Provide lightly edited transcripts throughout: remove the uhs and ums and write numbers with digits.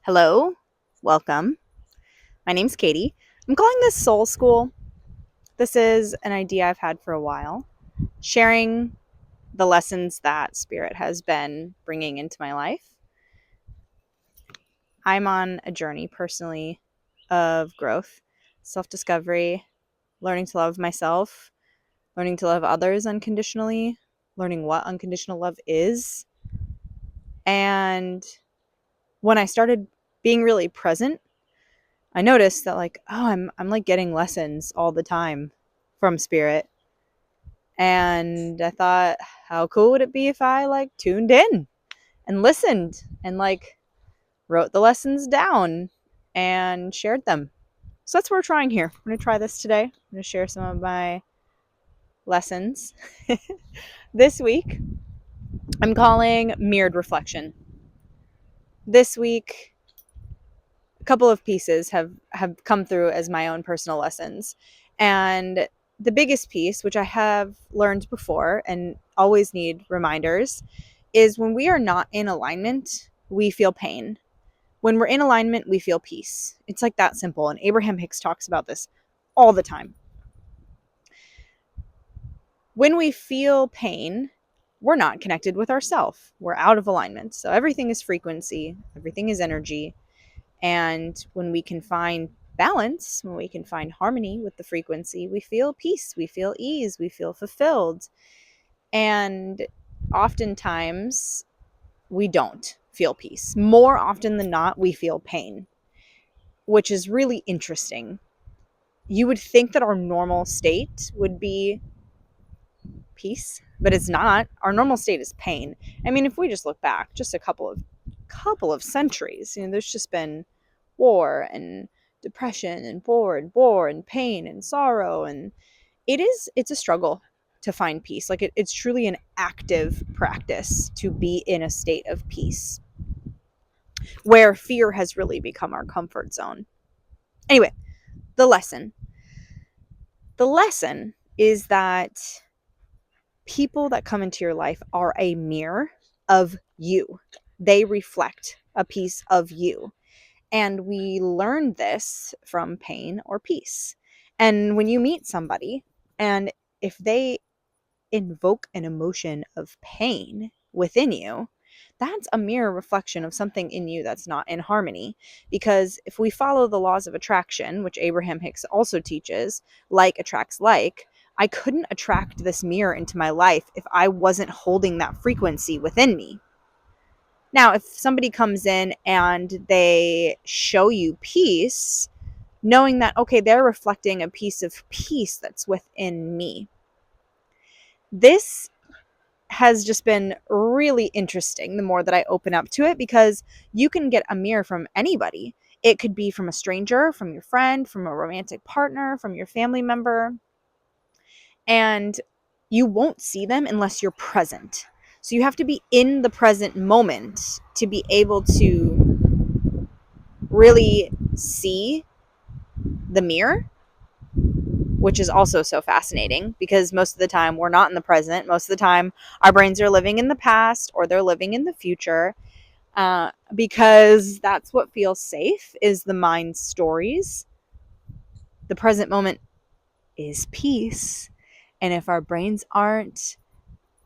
Hello, welcome. My name's Katie. I'm calling this Soul School. This is an idea I've had for a while, sharing the lessons that Spirit has been bringing into my life. I'm on a journey personally of growth, self discovery, learning to love myself, learning to love others unconditionally, learning what unconditional love is. And when I started being really present, I noticed that I'm like getting lessons all the time from Spirit. And I thought, how cool would it be if I tuned in and listened and wrote the lessons down and shared them. So that's what we're trying here. I'm going to try this today. I'm going to share some of my lessons. This week, I'm calling Mirrored Reflection. This week, a couple of pieces have come through as my own personal lessons. And the biggest piece, which I have learned before and always need reminders, is when we are not in alignment, we feel pain. When we're in alignment, we feel peace. It's like that simple. And Abraham Hicks talks about this all the time. When we feel pain, we're not connected with ourselves. We're out of alignment. So everything is frequency, everything is energy. And when we can find balance, when we can find harmony with the frequency, we feel peace, we feel ease, we feel fulfilled. And oftentimes we don't feel peace. More often than not, we feel pain, which is really interesting. You would think that our normal state would be peace, but it's not. Our normal state is pain. I mean, if we just look back just a couple of centuries, there's just been war and depression and war and pain and sorrow, and it's a struggle to find peace. It's truly an active practice to be in a state of peace where fear has really become our comfort zone. Anyway, the lesson is that people that come into your life are a mirror of you. They reflect a piece of you. And we learn this from pain or peace. And when you meet somebody, and if they invoke an emotion of pain within you, that's a mirror reflection of something in you that's not in harmony. Because if we follow the laws of attraction, which Abraham Hicks also teaches, like attracts like, I couldn't attract this mirror into my life if I wasn't holding that frequency within me. Now, if somebody comes in and they show you peace, knowing that, okay, they're reflecting a piece of peace that's within me. This has just been really interesting the more that I open up to it, because you can get a mirror from anybody. It could be from a stranger, from your friend, from a romantic partner, from your family member. And you won't see them unless you're present. So you have to be in the present moment to be able to really see the mirror, which is also so fascinating because most of the time we're not in the present. Most of the time our brains are living in the past or they're living in the future, because that's what feels safe, is the mind's stories. The present moment is peace. And if our brains aren't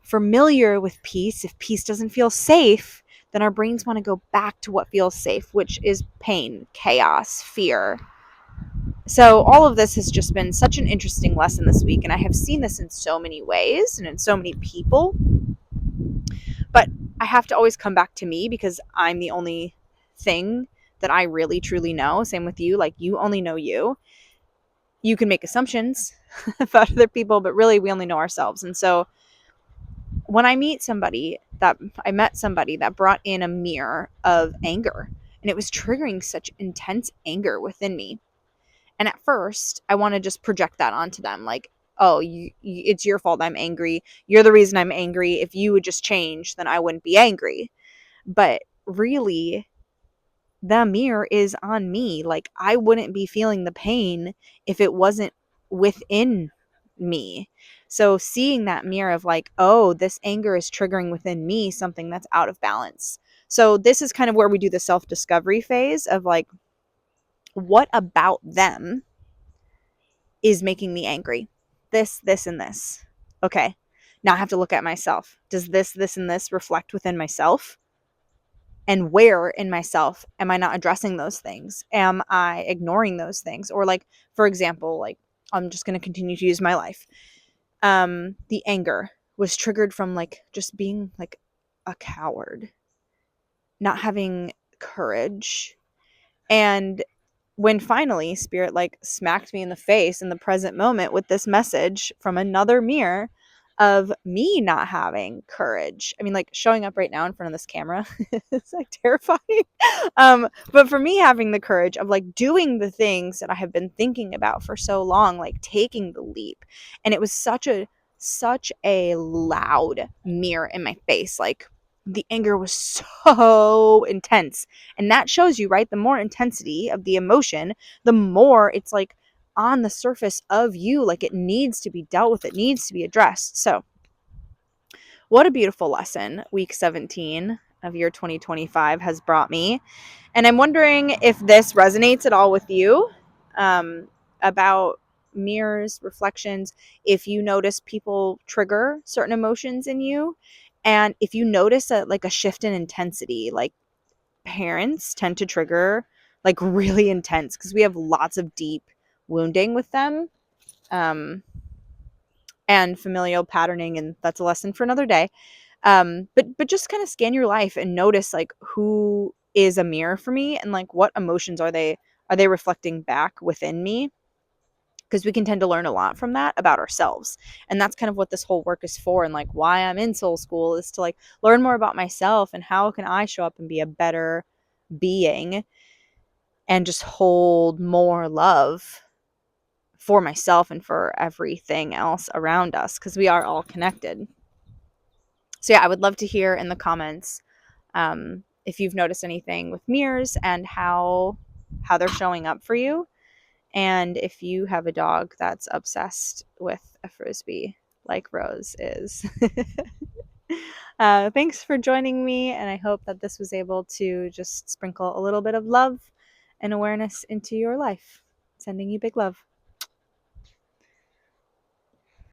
familiar with peace, if peace doesn't feel safe, then our brains want to go back to what feels safe, which is pain, chaos, fear. So all of this has just been such an interesting lesson this week, and I have seen this in so many ways and in so many people. But I have to always come back to me because I'm the only thing that I really truly know. Same with you. You only know you. You can make assumptions about other people, but really we only know ourselves. And so when I met somebody that brought in a mirror of anger, and it was triggering such intense anger within me. And at first, I want to just project that onto them. Oh, it's your fault I'm angry. You're the reason I'm angry. If you would just change, then I wouldn't be angry. But really, the mirror is on me. I wouldn't be feeling the pain if it wasn't within me. So seeing that mirror of oh, this anger is triggering within me something that's out of balance. So this is kind of where we do the self-discovery phase of like, what about them is making me angry? This, and this. Okay. Now I have to look at myself. Does this, and this reflect within myself? And where in myself am I not addressing those things? Am I ignoring those things? Or like, for example, like, I'm just going to continue to use my life. The anger was triggered from like just being like a coward, not having courage. And when finally spirit like smacked me in the face in the present moment with this message from another mirror of me not having courage. I mean, like showing up right now in front of this camera is like terrifying. But for me having the courage of like doing the things that I have been thinking about for so long, like taking the leap. And it was such a loud mirror in my face. Like the anger was so intense. And that shows you, right? The more intensity of the emotion, the more it's like on the surface of you, like it needs to be dealt with, it needs to be addressed. So, what a beautiful lesson week 17 of year 2025 has brought me. And I'm wondering if this resonates at all with you, about mirrors, reflections, if you notice people trigger certain emotions in you, and if you notice like a shift in intensity, like parents tend to trigger like really intense because we have lots of deep wounding with them, and familial patterning, and that's a lesson for another day. But just kind of scan your life and notice like who is a mirror for me, and like what emotions are they reflecting back within me, because we can tend to learn a lot from that about ourselves. And that's kind of what this whole work is for, and like why I'm in SoulSkool is to like learn more about myself and how can I show up and be a better being and just hold more love for myself and for everything else around us, because we are all connected. So yeah, I would love to hear in the comments, if you've noticed anything with mirrors and how they're showing up for you, and if you have a dog that's obsessed with a frisbee like Rose is. Thanks for joining me, and I hope that this was able to just sprinkle a little bit of love and awareness into your life. Sending you big love.